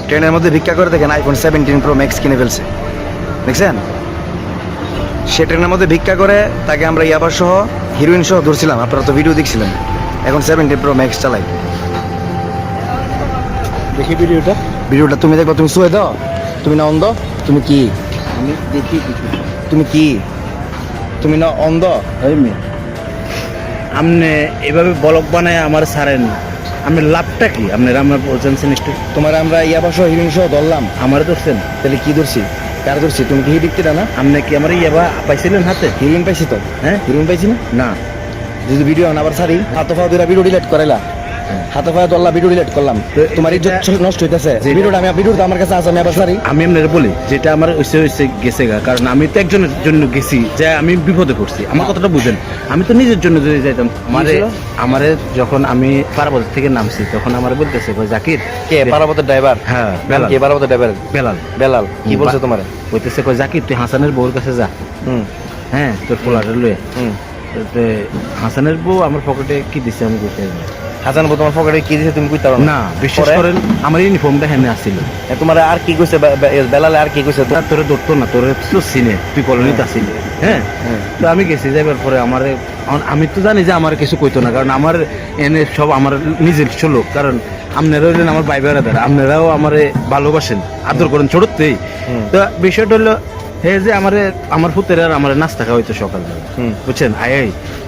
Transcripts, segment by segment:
ট্রেনের মধ্যে ভিক্ষা করে দেখেন আইফোন 17 প্রো ম্যাক্স কিনে ফেলছে, দেখছেন? সে ট্রেনের মধ্যে ভিক্ষা করে তাকে আমরা ইয়াবা সহ হিরোইন সহ ধরছিলাম, আপনারা তো ভিডিও দেখছিলেন। এখন 17 প্রো ম্যাক্স চালাই। দেখি ভিডিওটা। ভিডিওটা তুমি দেখো, তুমি শুয়ে দাও, তুমি না অন্ধ? তুমি কি আমি দেখি কিছু। তুমি কি তুমি না অন্ধ? আপনি এভাবে ব্লগ বানায় আমার ছাড়েন, আপনার লাভটা কি? আপনার আমার জানছেন একটু? তোমার আমরা ইয়াবা সহ হিরোইন সহ ধরলাম, আমার ধরছেন, তাহলে কি ধরছি? কার ধরছি? তুমি কি দেখতে না? আপনি কি আমার ইয়াবা পাইছিলেন হাতে? হিরোইন পাইছি তো। হ্যাঁ, হিরোইন পাইছি না? না যদি ভিডিও আবার সারি হাতে পা দুইটা ভিডিও ডিলিট করাইলা, হাতে পা দল্লা ভিডিও ডিলিট করলাম, তো তোমার ইজ্জত নষ্ট হইতেছে। ভিডিওটা আমার কাছে আছে, আমি আবার সারি। আমি আপনার বলি যেটা আমার হইছে গেছে গা, কারণ আমি তো একজনের জন্য গেছি যে আমি বিপদে পড়ছি, আমার কথাটা বুঝেন। আমি তো নিজের জন্য যদি যাইতাম, আমারে যখন আমি পারাবত থেকে নামছি তখন আমার বলতেছে জাকির। কে পারাবতের ড্রাইভার? হ্যাঁ, কে পারাবতের ড্রাইভার? বেলাল। বেলাল কি বলছে তোমারে? বলতেছে জাকির তুই হাসানের বউর কাছে যা, হুম হ্যাঁ তোর পোলাটা লয়ে। হুম। তো হাসানের বউ আমার পকেটে কি দিছে আমি বুঝতে পারি না। হাসান বউ তোমার পকেটে কি দিছে তুমি কইতে পারো না, বিশ্বাস করেন আমার ইউনিফর্মটা হেনে আসছিল। তোমার আর কি কইছে বেলালে? আর কি কইছে? তোরে ধরতো না, তোরে তো চিনে, তুই কলোনিতে আসিলি। হ্যাঁ, তো আমি গেছি, যাইবার পরে আমারে আমি তো জানি যে আমার কিছু কইতো না, কারণ আমার এনে সব আমার নিজের লোক। কারণ আপনারা হইলেন আমার ভাই বেড়াদার, আপনারাও আমারে ভালোবাসেন, আদর করেন ছোটতেই। তো বিষয়টা হলো হে যে আমার পুতের আর আমার নাস্তা খাওয়াইতো সকালবেলা, বুঝছেন?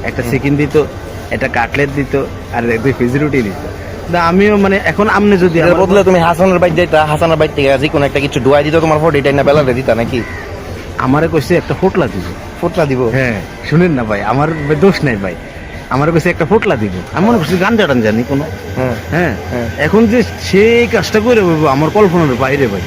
একটা চিকেন দিত, একটা কাটলেট দিত, আর 2 পিস রুটি দিত। আমিও মানে এখন আপনি যদি বদলে তুমি হাসানের বাইক যাইতা, হাসানের বাইক থেকে যে কোনো একটা কিছু ডুয়াই দিত, তোমার ফটো এটা না বেলালে দিতা নাকি? আমারে কইছে একটা ফোটলা দিব। ফোটলা দিব? হ্যাঁ, শুনেন না ভাই, আমার দোষ নাই ভাই, আমার কাছে একটা ফোটলা দিব। আমি মনে করছি গান জানি কোনো। হ্যাঁ, এখন যে সেই কাজটা করে আমার কল্পনার বাইরে ভাই।